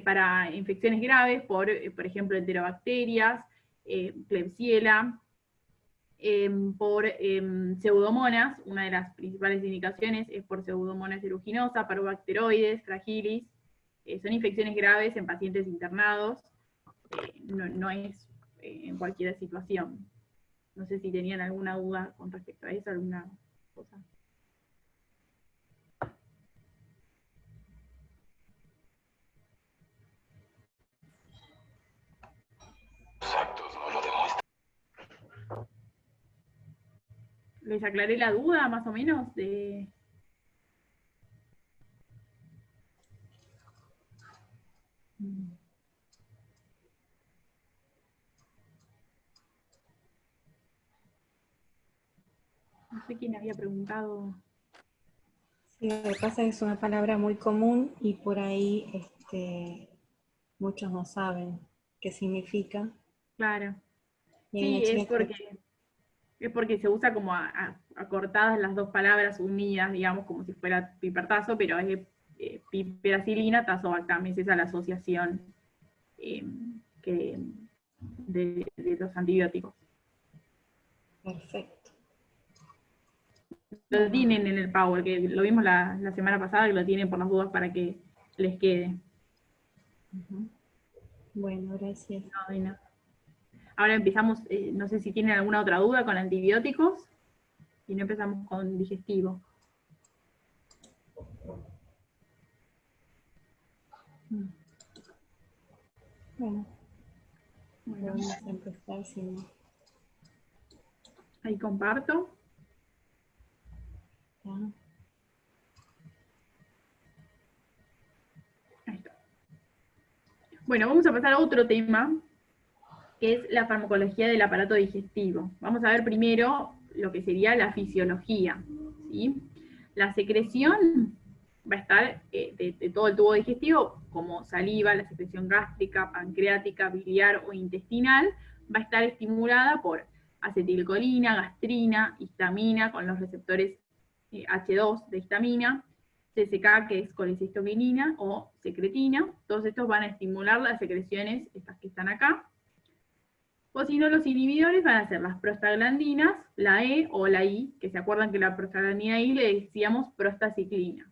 para infecciones graves por ejemplo, enterobacterias, Klebsiella, por pseudomonas. Una de las principales indicaciones es por pseudomonas aeruginosa, parobacteroides, fragilis. Son infecciones graves en pacientes internados, no es en cualquier situación. No sé si tenían alguna duda con respecto a eso, alguna cosa. Exactos no lo demuestran. ¿Les aclaré la duda, más o menos, de...? No sé quién había preguntado. Sí, lo que pasa es que es una palabra muy común y por ahí muchos no saben qué significa. Claro. Y Sí, es porque se usa como acortadas las dos palabras unidas, digamos, como si fuera pipertazo, pero es piperacilina, tazobactam, esa es la asociación de los antibióticos. Perfecto. Lo tienen en el Power, que lo vimos la semana pasada, que lo tienen por las dudas para que les quede. Bueno, gracias. No, de nada. Ahora empezamos, no sé si tienen alguna otra duda con antibióticos, y no empezamos con digestivo. Bueno, vamos a empezar si no. Ahí comparto. Ahí está. Bueno, vamos a pasar a otro tema, que es la farmacología del aparato digestivo. Vamos a ver primero lo que sería la fisiología, ¿sí? La secreción va a estar de todo el tubo digestivo, como saliva, la secreción gástrica, pancreática, biliar o intestinal, va a estar estimulada por acetilcolina, gastrina, histamina, con los receptores H2 de histamina, CSK, que es colecistoquinina, o secretina. Todos estos van a estimular las secreciones, estas que están acá. O si no, los inhibidores van a ser las prostaglandinas, la E o la I, que se acuerdan que la prostaglandina I le decíamos prostaciclina,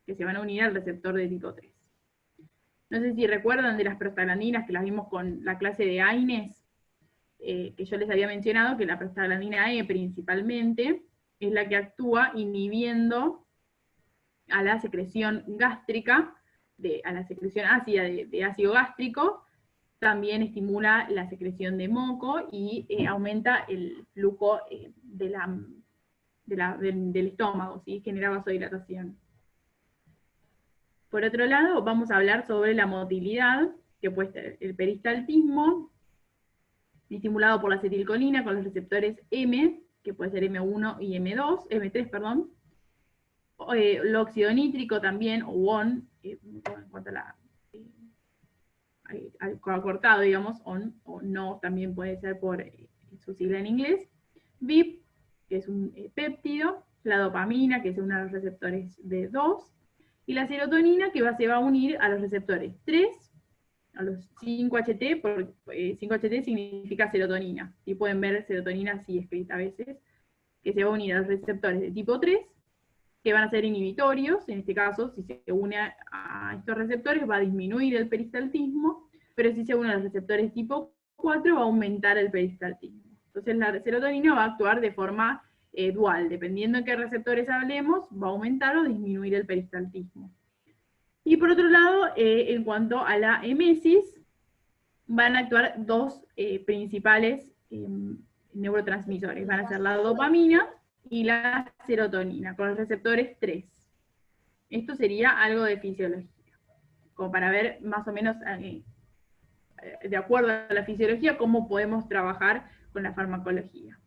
que se van a unir al receptor de tipo 3. No sé si recuerdan de las prostaglandinas que las vimos con la clase de AINES, que yo les había mencionado que la prostaglandina E principalmente es la que actúa inhibiendo a la secreción gástrica, a la secreción ácida de ácido gástrico. También estimula la secreción de moco y aumenta el flujo del estómago, ¿sí? Genera vasodilatación. Por otro lado, vamos a hablar sobre la motilidad, que puede ser el peristaltismo, estimulado por la acetilcolina con los receptores M, que puede ser M1 y M3, perdón. El óxido nítrico también, o ON, en cuanto a la acortado, digamos, ON, o no, también puede ser por su sigla en inglés. VIP, que es un péptido, la dopamina, que es uno de los receptores de 2, y la serotonina, que se va a unir a los receptores 3, a los 5-HT, porque 5-HT significa serotonina, y pueden ver serotonina así escrita a veces, que se va a unir a los receptores de tipo 3, que van a ser inhibitorios. En este caso, si se une a estos receptores va a disminuir el peristaltismo, pero si se une a los receptores tipo 4 va a aumentar el peristaltismo. Entonces la serotonina va a actuar de forma dual, dependiendo de qué receptores hablemos, va a aumentar o disminuir el peristaltismo. Y por otro lado, en cuanto a la emesis, van a actuar dos principales neurotransmisores, van a ser la dopamina y la serotonina, con los receptores 3. Esto sería algo de fisiología, como para ver más o menos, de acuerdo a la fisiología, cómo podemos trabajar con la farmacología.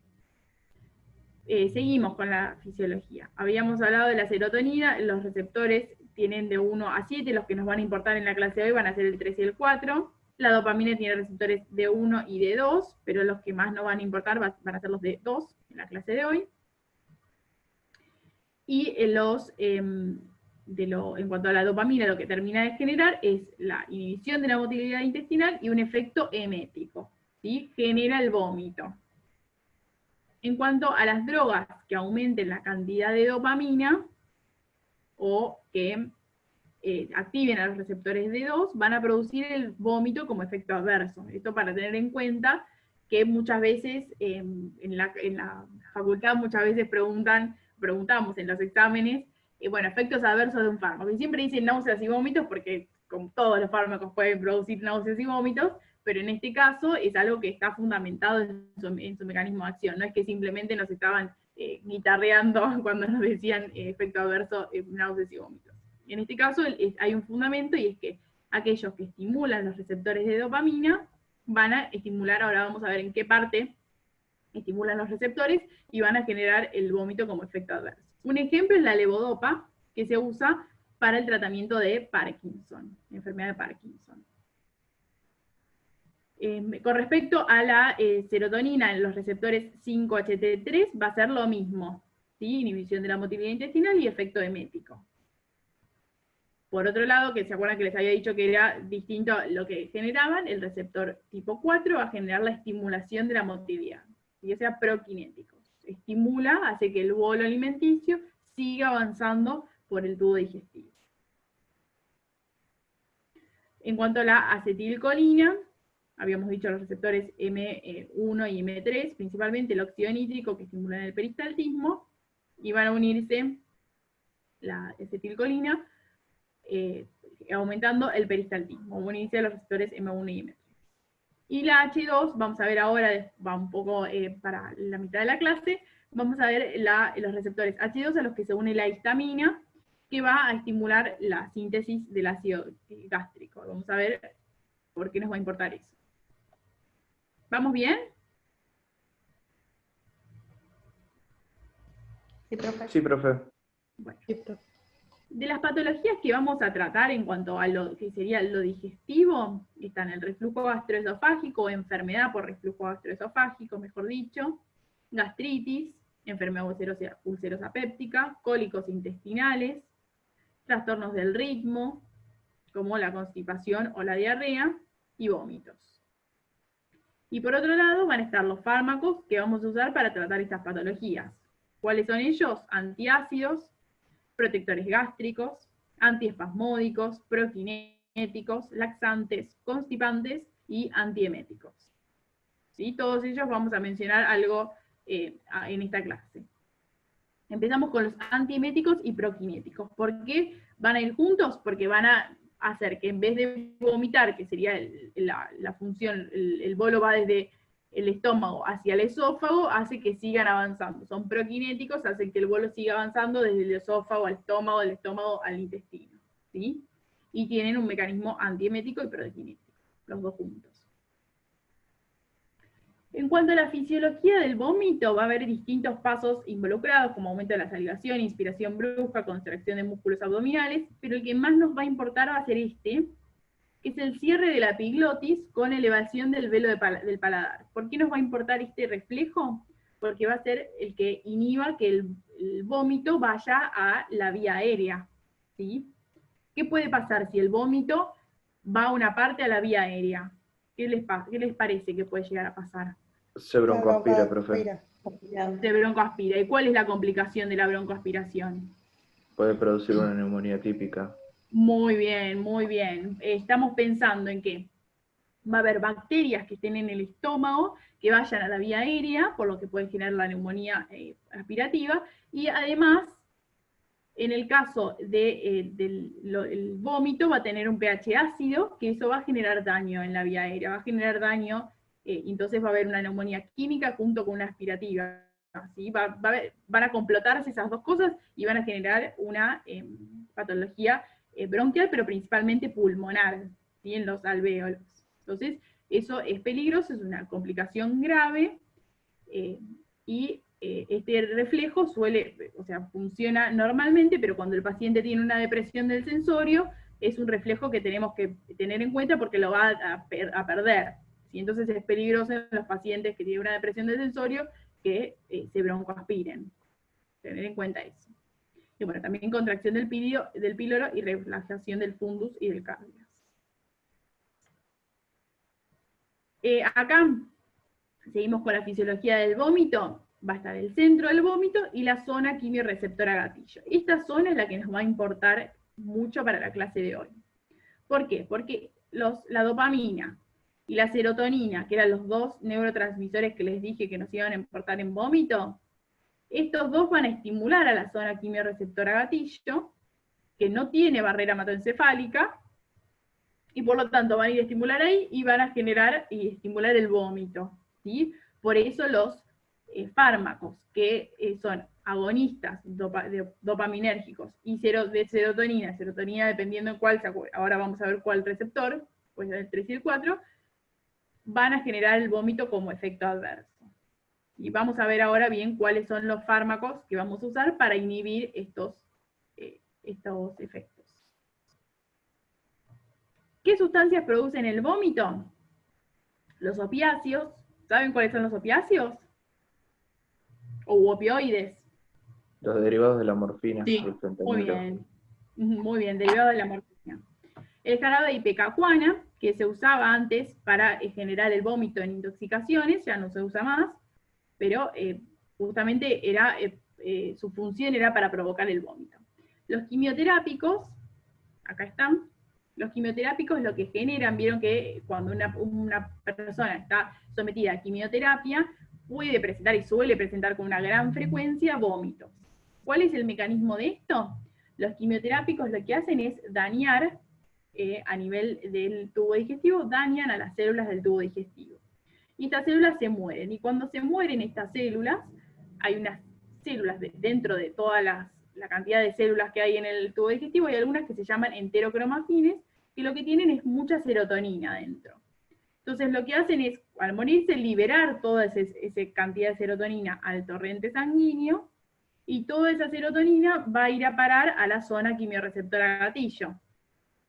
Seguimos con la fisiología. Habíamos hablado de la serotonina, los receptores tienen de 1 a 7, los que nos van a importar en la clase de hoy van a ser el 3 y el 4. La dopamina tiene receptores de 1 y de 2, pero los que más nos van a importar van a ser los de 2 en la clase de hoy. Y en cuanto a la dopamina, lo que termina de generar es la inhibición de la motilidad intestinal y un efecto emético, ¿sí? Genera el vómito. En cuanto a las drogas que aumenten la cantidad de dopamina o que activen a los receptores D2, van a producir el vómito como efecto adverso. Esto para tener en cuenta que muchas veces en la facultad muchas veces preguntamos en los exámenes, bueno, efectos adversos de un fármaco. Y siempre dicen náuseas y vómitos porque como todos los fármacos pueden producir náuseas y vómitos, pero en este caso es algo que está fundamentado en su mecanismo de acción. No es que simplemente nos estaban guitarreando cuando nos decían efecto adverso, náuseas y vómitos. En este caso hay un fundamento y es que aquellos que estimulan los receptores de dopamina van a estimular, ahora vamos a ver en qué parte estimulan los receptores, y van a generar el vómito como efecto adverso. Un ejemplo es la levodopa, que se usa para el tratamiento de Parkinson, enfermedad de Parkinson. Con respecto a la serotonina en los receptores 5-HT3, va a ser lo mismo, ¿sí? Inhibición de la motilidad intestinal y efecto emético. Por otro lado, que se acuerdan que les había dicho que era distinto lo que generaban, el receptor tipo 4 va a generar la estimulación de la motilidad, y sea prokinético. Estimula, hace que el bolo alimenticio siga avanzando por el tubo digestivo. En cuanto a la acetilcolina, habíamos dicho los receptores M1 y M3, principalmente el óxido nítrico que estimulan el peristaltismo, y van a unirse la acetilcolina, aumentando el peristaltismo, como inicia los receptores M1 y M3. Y la H2, vamos a ver ahora, va un poco para la mitad de la clase, vamos a ver los receptores H2 a los que se une la histamina, que va a estimular la síntesis del ácido gástrico. Vamos a ver por qué nos va a importar eso. ¿Vamos bien? Sí, profe. Sí, profe. Bueno. De las patologías que vamos a tratar en cuanto a lo que sería lo digestivo, están el reflujo gastroesofágico, o enfermedad por reflujo gastroesofágico, mejor dicho, gastritis, enfermedad ulcerosa péptica, cólicos intestinales, trastornos del ritmo, como la constipación o la diarrea, y vómitos. Y por otro lado van a estar los fármacos que vamos a usar para tratar estas patologías. ¿Cuáles son ellos? Antiácidos, protectores gástricos, antiespasmódicos, prokinéticos, laxantes, constipantes y antieméticos. ¿Sí? Todos ellos vamos a mencionar algo en esta clase. Empezamos con los antieméticos y prokinéticos. ¿Por qué van a ir juntos? Porque van a hacer que en vez de vomitar, que sería la función, el bolo va desde el estómago hacia el esófago, hace que sigan avanzando. Son prokinéticos, hacen que el bolo siga avanzando desde el esófago al estómago, del estómago al intestino, ¿sí? Y tienen un mecanismo antiemético y prokinético, los dos juntos. En cuanto a la fisiología del vómito, va a haber distintos pasos involucrados, como aumento de la salivación, inspiración brusca, contracción de músculos abdominales, pero el que más nos va a importar va a ser este, que es el cierre de la epiglotis con elevación del velo del paladar. ¿Por qué nos va a importar este reflejo? Porque va a ser el que inhiba que el vómito vaya a la vía aérea, ¿sí? ¿Qué puede pasar si el vómito va a una parte a la vía aérea? ¿Qué les parece que puede llegar a pasar? Se broncoaspira, profe. Se broncoaspira. ¿Y cuál es la complicación de la broncoaspiración? Puede producir una neumonía típica. Muy bien, muy bien. Estamos pensando en que va a haber bacterias que estén en el estómago, que vayan a la vía aérea, por lo que puede generar la neumonía aspirativa, y además, en el caso del vómito, va a tener un pH ácido, que eso va a generar daño en la vía aérea, va a generar daño, entonces va a haber una neumonía química junto con una aspirativa. ¿Sí? Van a complotarse esas dos cosas y van a generar una patología bronquial, pero principalmente pulmonar, ¿sí? En los alvéolos. Entonces, eso es peligroso, es una complicación grave, y este reflejo funciona normalmente, pero cuando el paciente tiene una depresión del sensorio, es un reflejo que tenemos que tener en cuenta porque lo va a perder. ¿Sí? Entonces es peligroso en los pacientes que tienen una depresión del sensorio que se broncoaspiren. Tener en cuenta eso. Y bueno, también contracción del píloro y relajación del fundus y del cardias. Acá seguimos con la fisiología del vómito. Va a estar el centro del vómito y la zona quimiorreceptora gatillo. Esta zona es la que nos va a importar mucho para la clase de hoy. ¿Por qué? Porque la dopamina y la serotonina, que eran los dos neurotransmisores que les dije que nos iban a importar en vómito, estos dos van a estimular a la zona quimiorreceptora gatillo, que no tiene barrera hematoencefálica, y por lo tanto van a ir a estimular ahí y van a generar y estimular el vómito, ¿sí? Por eso los fármacos que son agonistas dopaminérgicos y de serotonina dependiendo en cuál, ahora vamos a ver cuál receptor, pues el 3 y el 4, van a generar el vómito como efecto adverso. Y vamos a ver ahora bien cuáles son los fármacos que vamos a usar para inhibir estos efectos. ¿Qué sustancias producen el vómito? Los opiáceos. ¿Saben cuáles son los opiáceos? O opioides. Los derivados de la morfina. Sí, muy bien. Muy bien, derivados de la morfina. El jarabe de ipecacuana, que se usaba antes para generar el vómito en intoxicaciones, ya no se usa más, pero justamente su función era para provocar el vómito. Los quimioterápicos, acá están. Los quimioterápicos lo que generan, vieron que cuando una persona está sometida a quimioterapia, puede presentar y suele presentar con una gran frecuencia vómitos. ¿Cuál es el mecanismo de esto? Los quimioterápicos lo que hacen es dañar, a nivel del tubo digestivo, dañan a las células del tubo digestivo. Y estas células se mueren, y cuando se mueren estas células, hay unas células dentro de toda la cantidad de células que hay en el tubo digestivo, hay algunas que se llaman enterocromafines, que lo que tienen es mucha serotonina dentro. Entonces lo que hacen es, al morirse, liberar toda esa cantidad de serotonina al torrente sanguíneo, y toda esa serotonina va a ir a parar a la zona quimiorreceptora gatillo,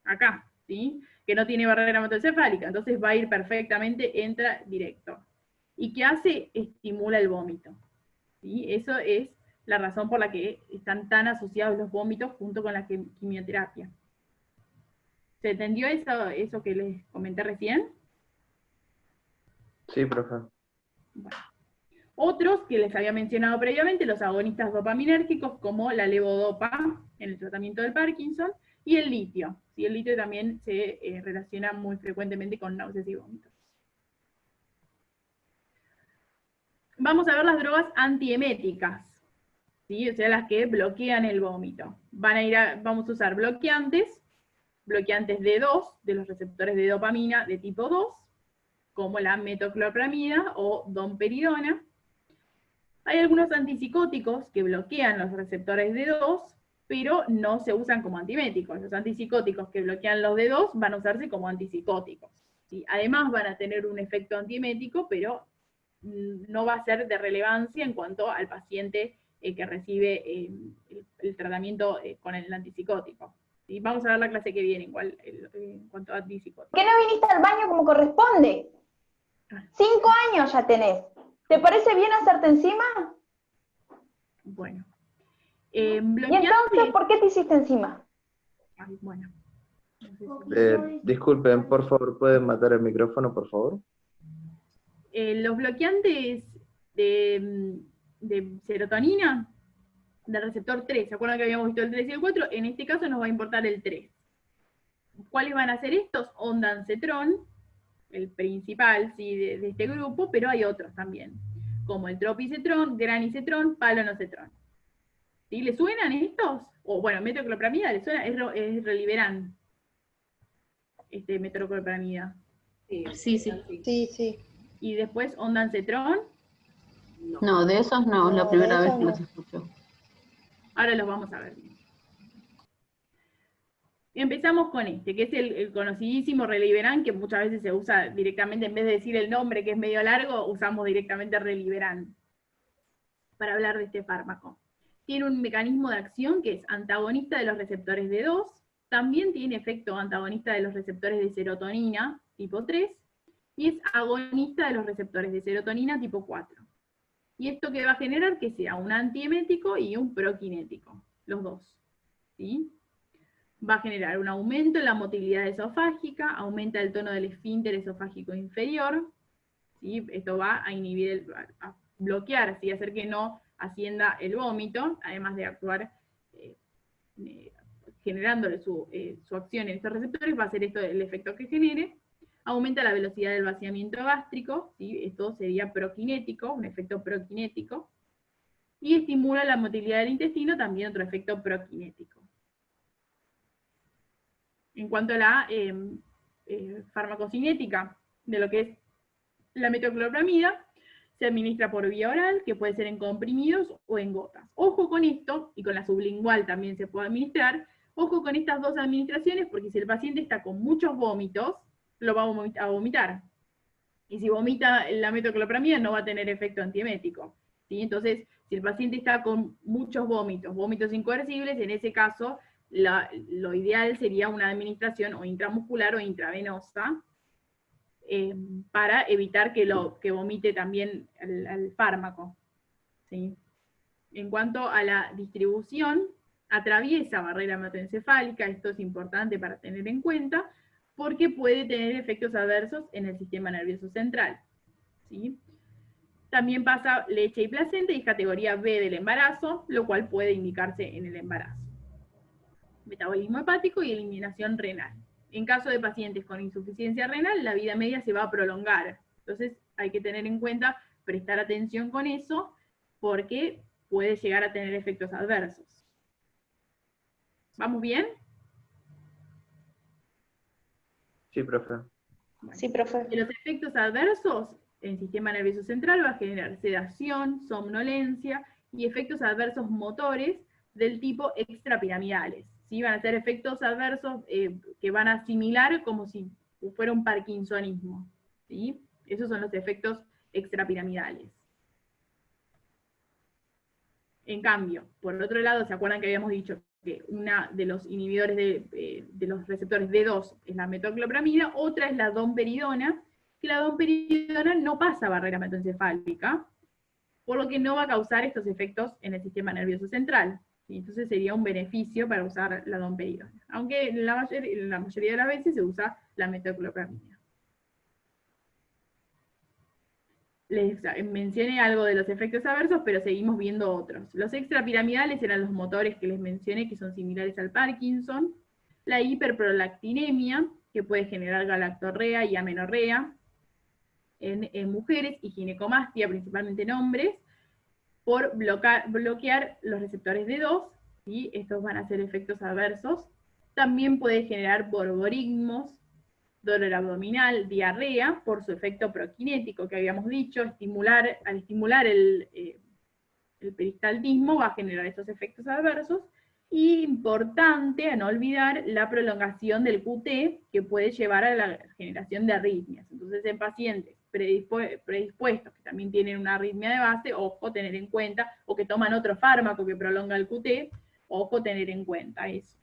acá, ¿sí? Que no tiene barrera hematoencefálica, entonces va a ir perfectamente, entra directo. ¿Y qué hace? Estimula el vómito, ¿sí? Eso es la razón por la que están tan asociados los vómitos junto con la quimioterapia. ¿Se entendió eso que les comenté recién? Sí, profe. Bueno. Otros que les había mencionado previamente, los agonistas dopaminérgicos, como la levodopa en el tratamiento del Parkinson, y el litio. ¿Sí? El litio también se relaciona muy frecuentemente con náuseas y vómitos. Vamos a ver las drogas antieméticas, ¿sí? O sea, las que bloquean el vómito. Vamos a usar bloqueantes D2, de los receptores de dopamina de tipo 2, como la metoclopramida o domperidona. Hay algunos antipsicóticos que bloquean los receptores D2, pero no se usan como antieméticos. Los antipsicóticos que bloquean los D2 van a usarse como antipsicóticos, ¿sí? Además van a tener un efecto antiemético, pero no va a ser de relevancia en cuanto al paciente que recibe el tratamiento con el antipsicótico. ¿Sí? Vamos a ver la clase que viene en cuanto a antipsicóticos. ¿Por qué no viniste al baño como corresponde? 5 años ya tenés. ¿Te parece bien hacerte encima? Bueno. ¿Y entonces por qué te hiciste encima? Ay, bueno. Disculpen, por favor, ¿pueden matar el micrófono, por favor? Los bloqueantes de serotonina, del receptor 3, ¿se acuerdan que habíamos visto el 3 y el 4? En este caso nos va a importar el 3. ¿Cuáles van a ser estos? Ondansetron, el principal, ¿sí? de este grupo, pero hay otros también, como el tropicetrón, granicetrón, palonocetrón. ¿Sí? ¿Le suenan estos? O bueno, metoclopramida, ¿le suena? Es Reliberan, metoclopramida. Sí. Y después ondansetron. No, de esos no, la primera vez que los escucho. Ahora los vamos a ver. Empezamos con que es el conocidísimo Reliberan, que muchas veces se usa directamente, en vez de decir el nombre que es medio largo, usamos directamente Reliberan para hablar de este fármaco. Tiene un mecanismo de acción que es antagonista de los receptores D2, también tiene efecto antagonista de los receptores de serotonina tipo 3, y es agonista de los receptores de serotonina tipo 4. ¿Y esto qué va a generar? Que sea un antiemético y un prokinético. los dos, ¿sí? Va a generar un aumento en la motilidad esofágica, aumenta el tono del esfínter esofágico inferior, ¿sí? Esto va a inhibir, a bloquear, ¿sí? Hacer que no ascienda el vómito, además de actuar generándole su acción en estos receptores, va a ser esto el efecto que genere. Aumenta la velocidad del vaciamiento gástrico, ¿sí? Esto sería prokinético, un efecto prokinético. Y estimula la motilidad del intestino, también otro efecto prokinético. En cuanto a la farmacocinética de lo que es la metoclopramida, se administra por vía oral, que puede ser en comprimidos o en gotas. Ojo con esto, y con la sublingual también se puede administrar, ojo con estas dos administraciones, porque si el paciente está con muchos vómitos, lo va a vomitar. Y si vomita la metoclopramida no va a tener efecto antiemético, ¿sí? Entonces, si el paciente está con muchos vómitos incoercibles, en ese caso, lo ideal sería una administración o intramuscular o intravenosa, para evitar que vomite también el fármaco, ¿sí? En cuanto a la distribución, atraviesa barrera hematoencefálica, esto es importante para tener en cuenta, porque puede tener efectos adversos en el sistema nervioso central, ¿sí? También pasa leche y placenta y es categoría B del embarazo, lo cual puede indicarse en el embarazo. Metabolismo hepático y eliminación renal. En caso de pacientes con insuficiencia renal, la vida media se va a prolongar. Entonces hay que tener en cuenta, prestar atención con eso, porque puede llegar a tener efectos adversos. ¿Vamos bien? Sí, profe. Bueno, Sí, profe. de los efectos adversos, el sistema nervioso central va a generar sedación, somnolencia y efectos adversos motores del tipo extrapiramidales. ¿Sí? Van a ser efectos adversos que van a asimilar como si fuera un parkinsonismo, ¿sí? Esos son los efectos extrapiramidales. En cambio, por otro lado, ¿se acuerdan que habíamos dicho que una de los inhibidores de los receptores D2 es la metoclopramida, otra es la domperidona, que la domperidona no pasa barrera hematoencefálica, por lo que no va a causar estos efectos en el sistema nervioso central. ¿Sí? Entonces sería un beneficio para usar la domperidona, aunque en la mayoría de las veces se usa la metoclopramida. Les mencioné algo de los efectos adversos, pero seguimos viendo otros. Los extrapiramidales eran los motores que les mencioné, que son similares al Parkinson. La hiperprolactinemia, que puede generar galactorrea y amenorrea en mujeres, y ginecomastia, principalmente en hombres, por bloquear los receptores D2, ¿sí? Estos van a ser efectos adversos. También puede generar borborigmos, dolor abdominal, diarrea, por su efecto prokinético que habíamos dicho, al estimular el peristaltismo va a generar estos efectos adversos, y importante, a no olvidar, la prolongación del QT, que puede llevar a la generación de arritmias. Entonces, en pacientes predispuestos, que también tienen una arritmia de base, ojo, tener en cuenta, o que toman otro fármaco que prolonga el QT, ojo, tener en cuenta eso.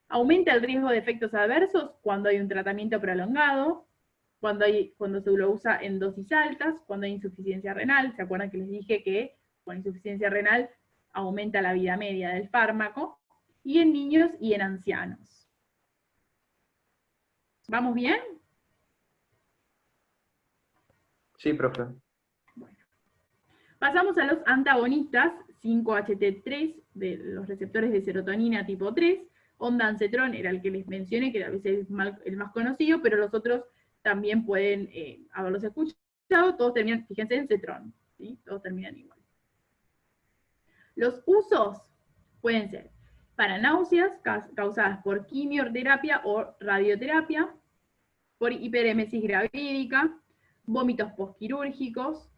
Aumenta el riesgo de efectos adversos cuando hay un tratamiento prolongado, cuando se lo usa en dosis altas, cuando hay insuficiencia renal. ¿Se acuerdan que les dije que con insuficiencia renal aumenta la vida media del fármaco? Y en niños y en ancianos. ¿Vamos bien? Sí, profe. Bueno. Pasamos a los antagonistas, 5-HT3, de los receptores de serotonina tipo 3, ondansetron era el que les mencioné, que a veces es el más conocido, pero los otros también pueden haberlos escuchado, todos terminan, fíjense en cetrón, ¿sí? Todos terminan igual. Los usos pueden ser para náuseas causadas por quimioterapia o radioterapia, por hiperemesis gravídica, vómitos postquirúrgicos,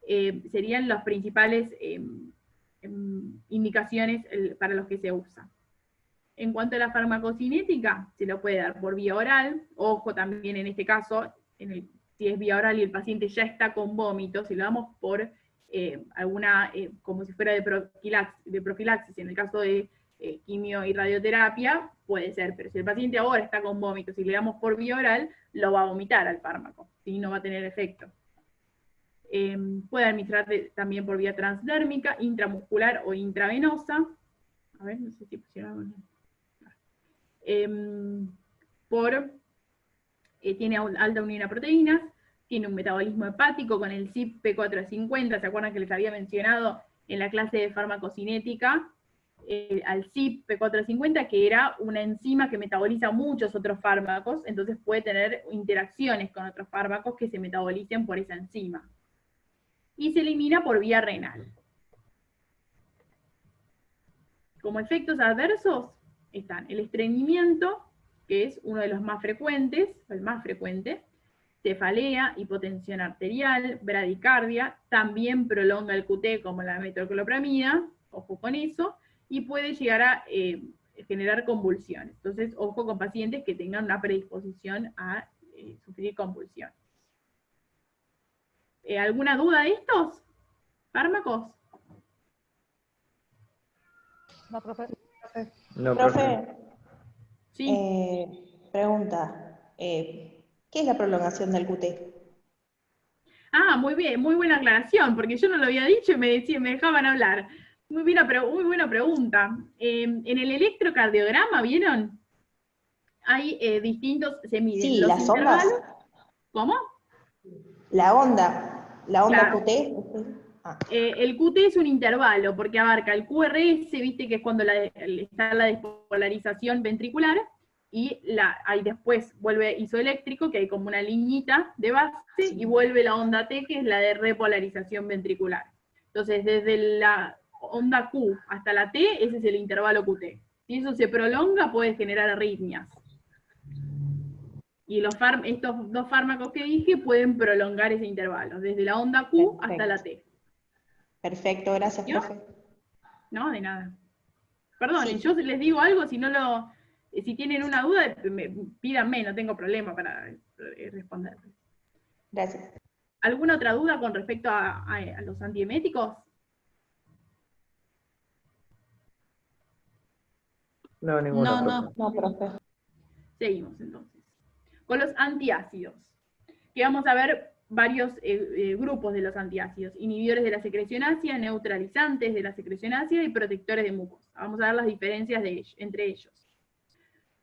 serían las principales indicaciones para los que se usa. En cuanto a la farmacocinética, se lo puede dar por vía oral, ojo también en este caso, si es vía oral y el paciente ya está con vómitos, si lo damos por alguna, como si fuera de profilaxis, en el caso de quimio y radioterapia, puede ser, pero si el paciente ahora está con vómitos y le damos por vía oral, lo va a vomitar al fármaco, ¿sí? No va a tener efecto. Puede administrarse también por vía transdérmica, intramuscular o intravenosa. a ver, no sé si pusieron... tiene alta unión a proteínas, tiene un metabolismo hepático con el CYP P450, ¿se acuerdan que les había mencionado en la clase de farmacocinética? Al CYP P450, que era una enzima que metaboliza muchos otros fármacos, entonces puede tener interacciones con otros fármacos que se metabolicen por esa enzima. Y se elimina por vía renal. Como efectos adversos están el estreñimiento, que es uno de los más frecuentes, el más frecuente, cefalea, hipotensión arterial, bradicardia, también prolonga el QT como la metoclopramida, ojo con eso, y puede llegar a generar convulsiones. Entonces, ojo con pacientes que tengan una predisposición a sufrir convulsiones. ¿Alguna duda de estos fármacos? No, profe. No, Profe, Sí. pregunta, ¿qué es la prolongación del QT? Ah, muy bien, muy buena aclaración, porque yo no lo había dicho y me dejaban hablar. Muy buena pregunta. En el electrocardiograma, ¿vieron? Hay distintos, se miden Sí, los las intervalos. ondas. ¿Cómo? La onda Claro. QT. Ah, El QT es un intervalo, porque abarca el QRS, viste que es cuando está la despolarización ventricular, y ahí después vuelve isoeléctrico, que hay como una liñita de base, y vuelve la onda T, que es la de repolarización ventricular. Entonces, desde la onda Q hasta la T, ese es el intervalo QT. Si eso se prolonga, puede generar arritmias. Y estos dos fármacos que dije pueden prolongar ese intervalo, desde la onda Q hasta la T. perfecto, gracias, ¿No? profe. No, de nada. Perdonen, Sí. yo les digo algo, si tienen una duda, pídanme, no tengo problema para responder. Gracias. ¿Alguna otra duda con respecto a los antieméticos? No, ninguna, profe. No, profe. Seguimos entonces. Con los antiácidos, que vamos a ver varios grupos de los antiácidos: inhibidores de la secreción ácida, neutralizantes de la secreción ácida y protectores de mucosa. Vamos a ver las diferencias entre ellos.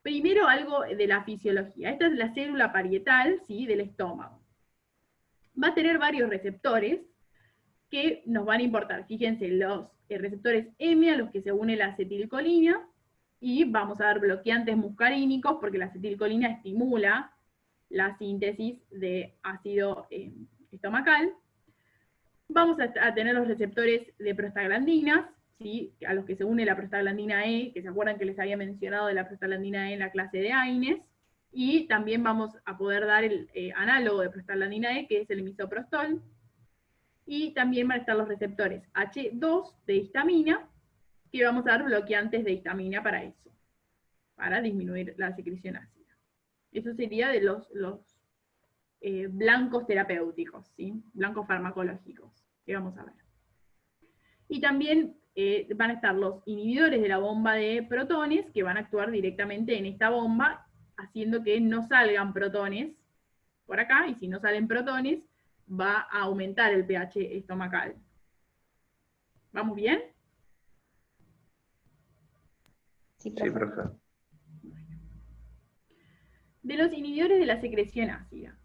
Primero, algo de la fisiología. Esta es la célula parietal, ¿sí?, del estómago. Va a tener varios receptores que nos van a importar. Fíjense, los receptores M, a los que se une la acetilcolina, y vamos a ver bloqueantes muscarínicos, porque la acetilcolina estimula la síntesis de ácido estomacal. Vamos a tener los receptores de prostaglandinas, ¿sí?, a los que se une la prostaglandina E, que se acuerdan que les había mencionado de la prostaglandina E en la clase de AINES, y también vamos a poder dar el análogo de prostaglandina E, que es el misoprostol, y también van a estar los receptores H2 de histamina, que vamos a dar bloqueantes de histamina para eso, para disminuir la secreción ácida. Eso sería de los blancos terapéuticos, ¿sí?, blancos farmacológicos, que vamos a ver. Y también van a estar los inhibidores de la bomba de protones, que van a actuar directamente en esta bomba, haciendo que no salgan protones por acá, y si no salen protones, va a aumentar el pH estomacal. ¿Vamos bien? Sí, Sí, profe. profe. De los inhibidores de la secreción ácida.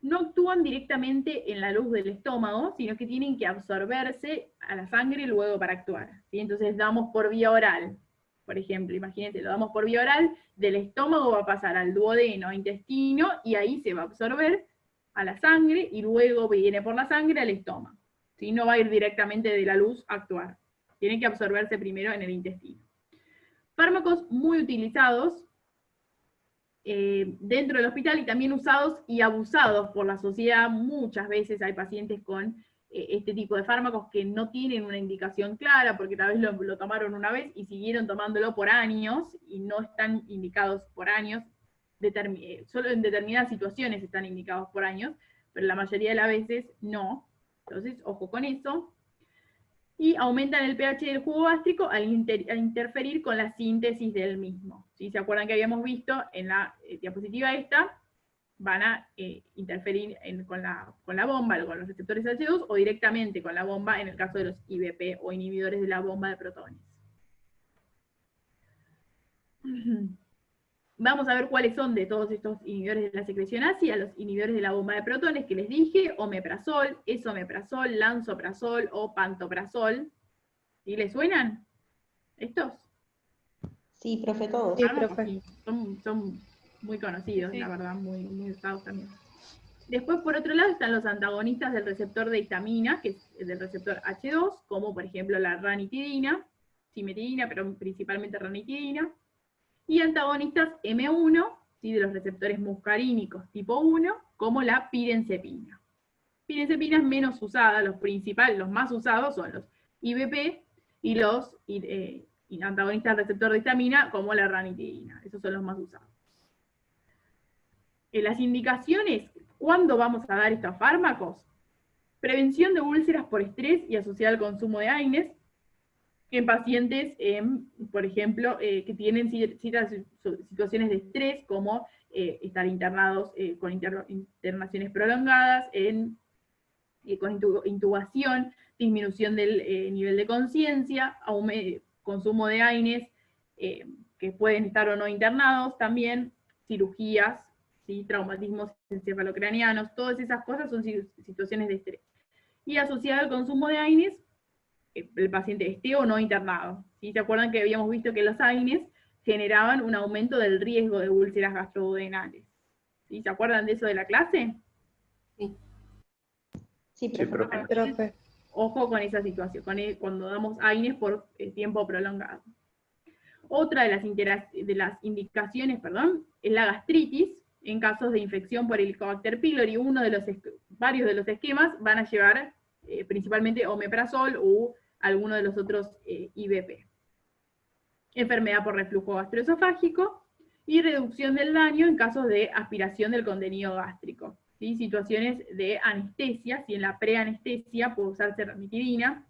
No actúan directamente en la luz del estómago, sino que tienen que absorberse a la sangre luego para actuar, ¿sí? Entonces damos por vía oral, por ejemplo, imagínense, lo damos por vía oral, del estómago va a pasar al duodeno, intestino, y ahí se va a absorber a la sangre, y luego viene por la sangre al estómago, ¿sí? No va a ir directamente de la luz a actuar, tiene que absorberse primero en el intestino. Fármacos muy utilizados dentro del hospital, y también usados y abusados por la sociedad. Muchas veces hay pacientes con este tipo de fármacos que no tienen una indicación clara, porque tal vez lo tomaron una vez y siguieron tomándolo por años, y no están indicados por años, solo en determinadas situaciones están indicados por años, pero la mayoría de las veces no. Entonces, ojo con eso. Y aumentan el pH del jugo gástrico al interferir con la síntesis del mismo. ¿Sí? ¿Se acuerdan que habíamos visto en la diapositiva esta? Van a interferir con la bomba, con los receptores H2, o directamente con la bomba en el caso de los IBP, o inhibidores de la bomba de protones. Vamos a ver cuáles son de todos estos inhibidores de la secreción ácida, los inhibidores de la bomba de protones que les dije: omeprazol, esomeprazol, lansoprazol o pantoprazol. ¿Sí les suenan estos? Sí, profe, todos. Sí, profe. Son muy conocidos, Sí. la verdad, muy usados también. Después, por otro lado, están los antagonistas del receptor de histamina, que es el del receptor H2, como por ejemplo la ranitidina, cimetidina, pero principalmente ranitidina, y antagonistas M1, ¿sí?, de los receptores muscarínicos tipo 1, como la pirenzepina. Pirenzepina es menos usada, los más usados son los IBP y los antagonistas del receptor de histamina, como la ranitidina. Esos son los más usados. Las indicaciones, ¿cuándo vamos a dar estos fármacos? Prevención de úlceras por estrés y asociada al consumo de AINES en pacientes, por ejemplo, que tienen ciertas situaciones de estrés, como estar internados con internaciones prolongadas, con intubación, disminución del nivel de conciencia, consumo de AINES, que pueden estar o no internados también, cirugías, ¿sí?, traumatismos encefalocranianos, todas esas cosas son situaciones de estrés. Y asociado al consumo de AINES, el paciente esté o no internado. ¿Sí? ¿Se acuerdan que habíamos visto que los AINES generaban un aumento del riesgo de úlceras gastroduodenales? ¿Sí? ¿Se acuerdan de eso de la clase? Sí, Sí, profe. profe. Profe. Ojo con esa situación, cuando damos AINES por tiempo prolongado. Otra de las indicaciones, es la gastritis, en casos de infección por Helicobacter pylori. Varios de los esquemas van a llevar principalmente omeprazol u alguno de los otros IBP. Enfermedad por reflujo gastroesofágico y reducción del daño en casos de aspiración del contenido gástrico. ¿Sí? Situaciones de anestesia, si en la preanestesia puede usarse ranitidina,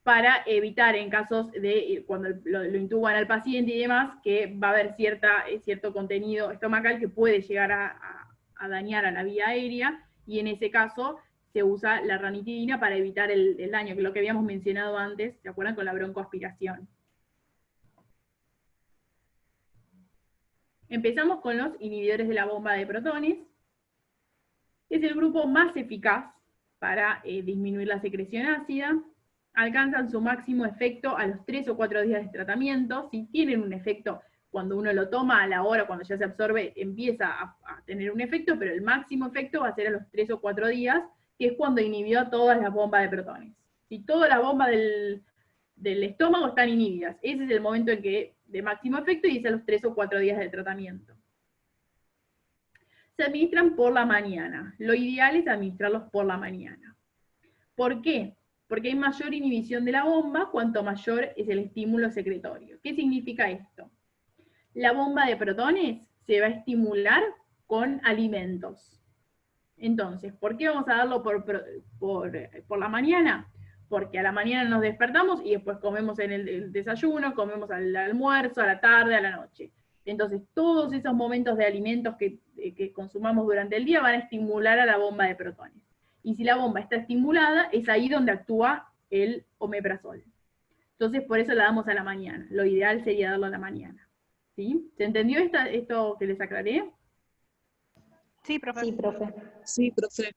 para evitar en casos de, cuando lo intuban al paciente y demás, que va a haber cierto contenido estomacal que puede llegar a dañar a la vía aérea, y en ese caso se usa la ranitidina para evitar el daño, que es lo que habíamos mencionado antes, ¿se acuerdan? Con la broncoaspiración. Empezamos con los inhibidores de la bomba de protones. Es el grupo más eficaz para disminuir la secreción ácida. Alcanzan su máximo efecto a los 3 o 4 días de tratamiento. Si tienen un efecto cuando uno lo toma, a la hora, cuando ya se absorbe, empieza a tener un efecto, pero el máximo efecto va a ser a los 3 o 4 días, que es cuando inhibió todas las bombas de protones. Si todas las bombas del estómago están inhibidas, ese es el momento en que de máximo efecto, y es a los 3 o 4 días del tratamiento. Se administran por la mañana. Lo ideal es administrarlos por la mañana. ¿Por qué? Porque hay mayor inhibición de la bomba cuanto mayor es el estímulo secretorio. ¿Qué significa esto? La bomba de protones se va a estimular con alimentos. Entonces, ¿por qué vamos a darlo por la mañana? Porque a la mañana nos despertamos y después comemos en el desayuno, comemos al almuerzo, a la tarde, a la noche. Entonces, todos esos momentos de alimentos que consumamos durante el día van a estimular a la bomba de protones. Y si la bomba está estimulada, es ahí donde actúa el omeprazol. Entonces, por eso la damos a la mañana. Lo ideal sería darlo a la mañana. ¿Sí? ¿Se entendió esto que les aclaré? Sí, profe. Sí, profe. Sí, profe.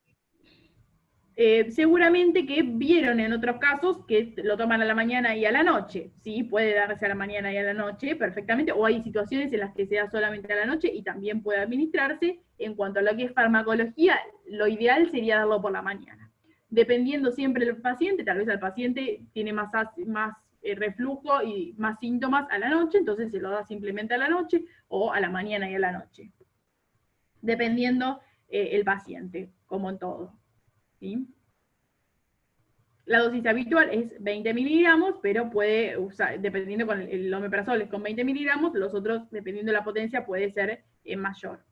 Seguramente que vieron en otros casos que lo toman a la mañana y a la noche. Sí, puede darse a la mañana y a la noche perfectamente, o hay situaciones en las que se da solamente a la noche y también puede administrarse. En cuanto a lo que es farmacología, lo ideal sería darlo por la mañana. Dependiendo siempre del paciente, tal vez el paciente tiene más reflujo y más síntomas a la noche, entonces se lo da simplemente a la noche o a la mañana y a la noche. Dependiendo el paciente, como en todo. ¿Sí? La dosis habitual es 20 miligramos, pero puede usar, dependiendo con el omeprazol es con 20 miligramos, los otros, dependiendo de la potencia, puede ser mayor.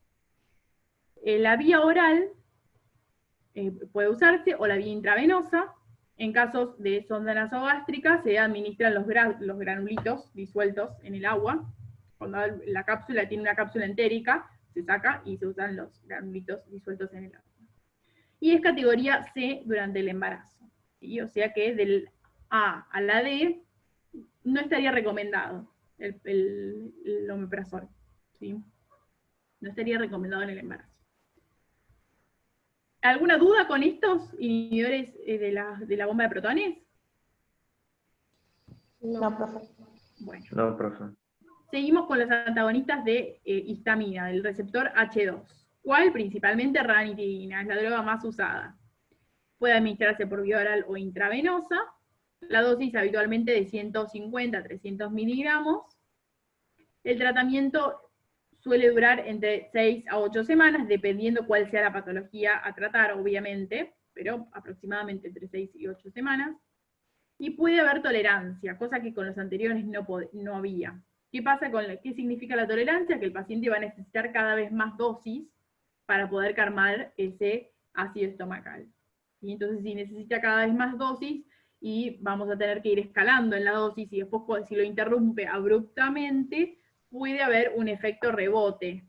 La vía oral puede usarse, o la vía intravenosa. En casos de sonda nasogástrica se administran los granulitos disueltos en el agua. Cuando la cápsula tiene una cápsula entérica, se saca y se usan los granulitos disueltos en el agua. Y es categoría C durante el embarazo. ¿Sí? O sea que del A a la D no estaría recomendado. el omeprazol, ¿sí? No estaría recomendado en el embarazo. ¿Alguna duda con estos inhibidores de la bomba de protones? No, profe. Bueno. No, profe. Seguimos con los antagonistas de histamina, del receptor H2. ¿Cuál? Principalmente ranitidina, es la droga más usada. Puede administrarse por vía oral o intravenosa. La dosis habitualmente de 150 a 300 miligramos. El tratamiento suele durar entre 6 a 8 semanas, dependiendo cuál sea la patología a tratar, obviamente, pero aproximadamente entre 6 y 8 semanas. Y puede haber tolerancia, cosa que con los anteriores no había. ¿Qué pasa qué significa la tolerancia? Que el paciente va a necesitar cada vez más dosis para poder calmar ese ácido estomacal. Y entonces si necesita cada vez más dosis, y vamos a tener que ir escalando en la dosis, y después si lo interrumpe abruptamente, puede haber un efecto rebote,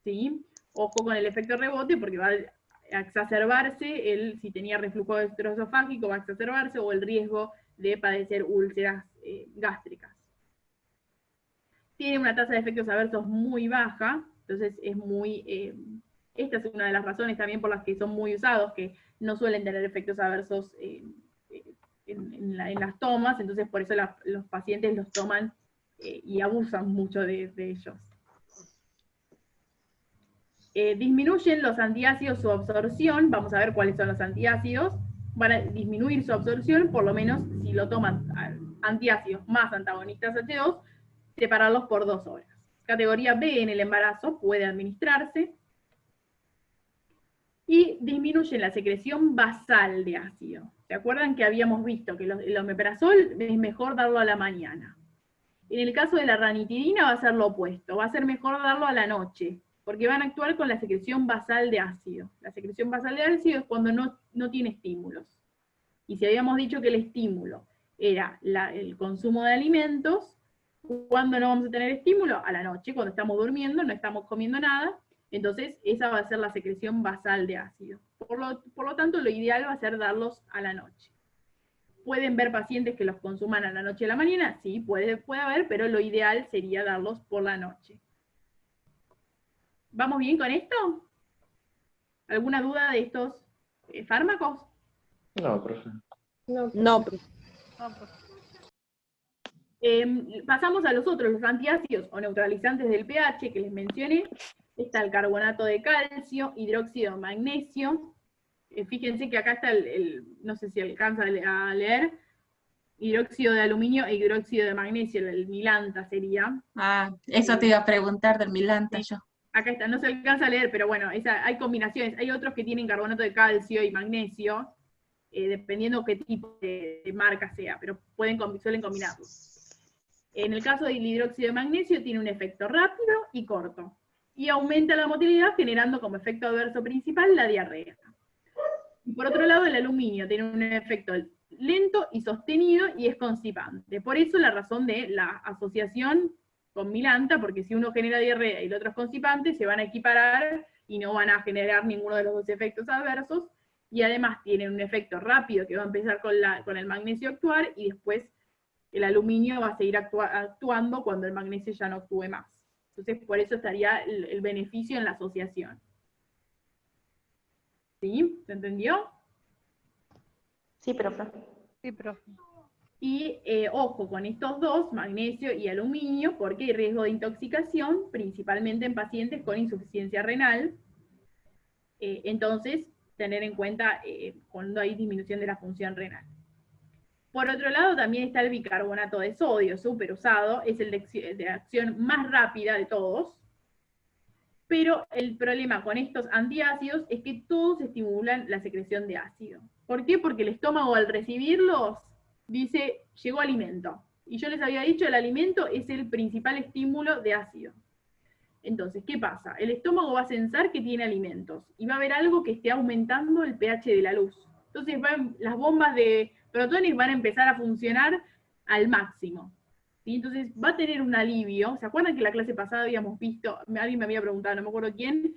¿sí? Ojo con el efecto rebote, porque va a exacerbarse, si tenía reflujo gastroesofágico va a exacerbarse, o el riesgo de padecer úlceras gástricas. Tiene una tasa de efectos adversos muy baja, entonces es esta es una de las razones también por las que son muy usados, que no suelen tener efectos adversos en las tomas, entonces por eso los pacientes los toman y abusan mucho de ellos. Disminuyen los antiácidos su absorción, vamos a ver cuáles son los antiácidos, van a disminuir su absorción, por lo menos si lo toman antiácidos más antagonistas H2, separarlos por 2 horas. Categoría B en el embarazo puede administrarse, y disminuyen la secreción basal de ácido. ¿Se acuerdan que habíamos visto que el omeprazol es mejor darlo a la mañana? En el caso de la ranitidina va a ser lo opuesto, va a ser mejor darlo a la noche, porque van a actuar con la secreción basal de ácido. La secreción basal de ácido es cuando no tiene estímulos. Y si habíamos dicho que el estímulo era el consumo de alimentos, ¿cuándo no vamos a tener estímulo? A la noche, cuando estamos durmiendo, no estamos comiendo nada, entonces esa va a ser la secreción basal de ácido. Por lo tanto, lo ideal va a ser darlos a la noche. ¿Pueden ver pacientes que los consuman a la noche y a la mañana? Sí, puede haber, pero lo ideal sería darlos por la noche. ¿Vamos bien con esto? ¿Alguna duda de estos fármacos? No, profe. No, profe. Pasamos a los otros, los antiácidos o neutralizantes del pH que les mencioné. Está el carbonato de calcio, hidróxido de magnesio. Fíjense que acá está no sé si alcanza a leer, hidróxido de aluminio e hidróxido de magnesio, el milanta sería. Ah, eso te iba a preguntar del milanta yo. Acá está, no se alcanza a leer, pero bueno, hay combinaciones. Hay otros que tienen carbonato de calcio y magnesio, dependiendo qué tipo de marca sea, pero suelen combinarlos. En el caso del hidróxido de magnesio tiene un efecto rápido y corto, y aumenta la motilidad generando como efecto adverso principal la diarrea. Y por otro lado, el aluminio tiene un efecto lento y sostenido y es constipante. Por eso la razón de la asociación con milanta, porque si uno genera diarrea y el otro es constipante, se van a equiparar y no van a generar ninguno de los dos efectos adversos, y además tienen un efecto rápido que va a empezar con el magnesio a actuar, y después el aluminio va a seguir actuando cuando el magnesio ya no actúe más. Entonces, por eso estaría el beneficio en la asociación. ¿Sí? ¿Se entendió? Sí, profe. Sí, profe. Y ojo con estos dos, magnesio y aluminio, porque hay riesgo de intoxicación, principalmente en pacientes con insuficiencia renal. Entonces, tener en cuenta cuando hay disminución de la función renal. Por otro lado, también está el bicarbonato de sodio, súper usado, es el de acción más rápida de todos, pero el problema con estos antiácidos es que todos estimulan la secreción de ácido. ¿Por qué? Porque el estómago al recibirlos dice, llegó alimento. Y yo les había dicho, el alimento es el principal estímulo de ácido. Entonces, ¿qué pasa? El estómago va a sensar que tiene alimentos, y va a haber algo que esté aumentando el pH de la luz. Entonces las bombas de protones van a empezar a funcionar al máximo. ¿Sí? Entonces va a tener un alivio. ¿Se acuerdan que en la clase pasada habíamos visto, alguien me había preguntado, no me acuerdo quién,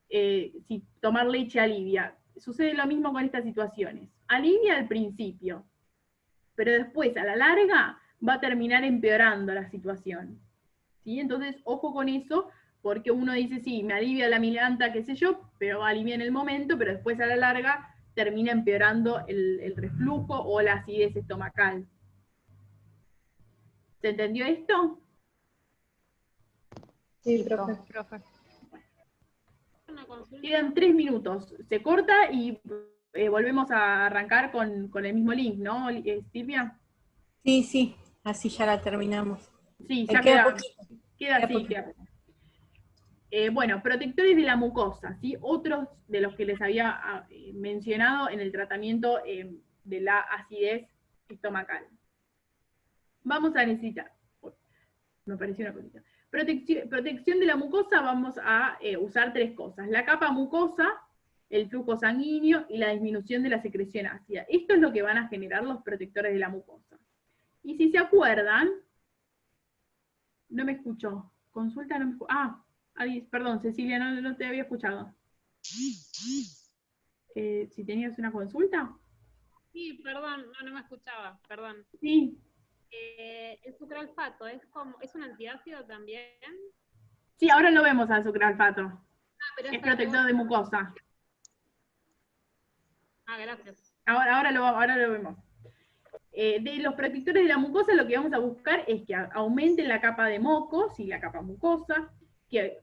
si tomar leche alivia? Sucede lo mismo con estas situaciones. Alivia al principio, pero después, a la larga, va a terminar empeorando la situación. ¿Sí? Entonces, ojo con eso, porque uno dice, sí, me alivia la milanta, qué sé yo, pero alivia en el momento, pero después a la larga termina empeorando el reflujo o la acidez estomacal. ¿Se entendió esto? Sí, profe. Profe. Quedan 3 minutos. Se corta y volvemos a arrancar con el mismo link, ¿no, Silvia? Sí, sí, así ya la terminamos. Sí, ya Queda queda poquito. queda así. poquito. Queda. Bueno, protectores de la mucosa, ¿sí? Otros de los que les había mencionado en el tratamiento de la acidez estomacal. Vamos a necesitar, me pareció una cosita. Protección de la mucosa, vamos a usar 3 cosas. La capa mucosa, el flujo sanguíneo y la disminución de la secreción ácida. Esto es lo que van a generar los protectores de la mucosa. Y si se acuerdan, no me escuchó. Consulta, no me escuchó. Perdón, Cecilia, no te había escuchado. Si tenías una consulta. Sí, perdón, no me escuchaba, perdón. Sí. El sucralfato es un antiácido también. Sí, ahora lo vemos al sucralfato. Pero es protector de mucosa. Gracias. Ahora lo vemos. De los protectores de la mucosa, lo que vamos a buscar es que aumenten la capa de mocos y la capa mucosa, que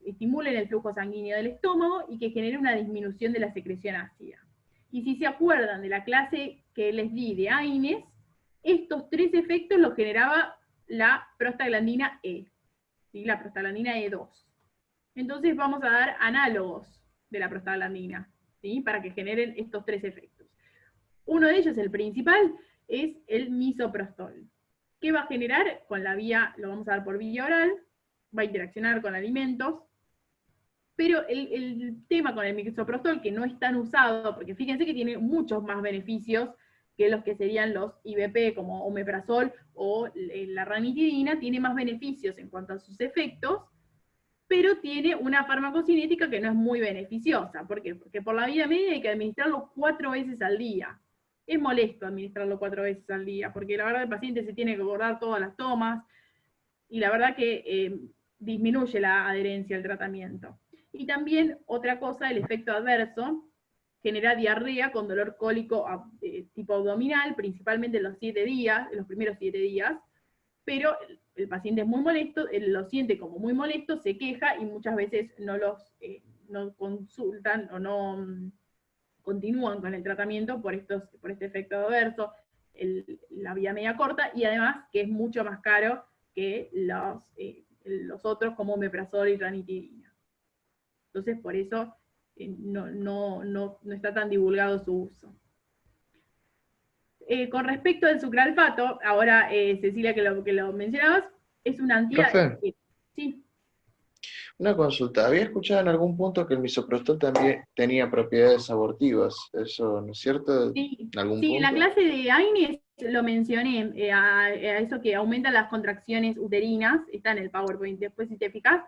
estimulen el flujo sanguíneo del estómago y que genere una disminución de la secreción ácida. Y si se acuerdan de la clase que les di de AINES, estos 3 efectos los generaba la prostaglandina E, ¿sí? La prostaglandina E2. Entonces vamos a dar análogos de la prostaglandina, ¿sí? Para que generen estos 3 efectos. Uno de ellos, el principal, es el misoprostol. ¿Qué va a generar? Con la vía, lo vamos a dar por vía oral, va a interaccionar con alimentos, pero el tema con el misoprostol, que no es tan usado, porque fíjense que tiene muchos más beneficios que los que serían los IBP, como omeprazol o la ranitidina, tiene más beneficios en cuanto a sus efectos, pero tiene una farmacocinética que no es muy beneficiosa. ¿Por qué? Porque por la vía media hay que administrarlo 4 veces al día. Es molesto administrarlo 4 veces al día, porque la verdad el paciente se tiene que acordar todas las tomas, y la verdad que disminuye la adherencia al tratamiento. Y también, otra cosa, el efecto adverso, genera diarrea con dolor cólico tipo abdominal, principalmente en los 7 días, en los primeros 7 días, pero el paciente es muy molesto, él lo siente como muy molesto, se queja y muchas veces no consultan o no continúan con el tratamiento por este efecto adverso, la vía media corta, y además que es mucho más caro que los otros como omeprazol y ranitidina. Entonces por eso no está tan divulgado su uso. Con respecto al sucralfato, ahora Cecilia que lo mencionabas, es un antiácido. Sí. Una consulta. Había escuchado en algún punto que el misoprostol también tenía propiedades abortivas. ¿Eso no es cierto? Sí, ¿En algún sí, punto? en la clase de AINES lo mencioné, a eso que aumenta las contracciones uterinas, está en el PowerPoint, después si te fijas,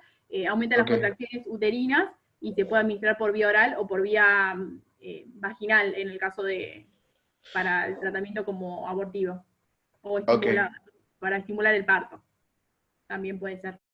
aumenta las contracciones uterinas y se puede administrar por vía oral o por vía vaginal, en el caso para el tratamiento como abortivo, o para estimular el parto, también puede ser.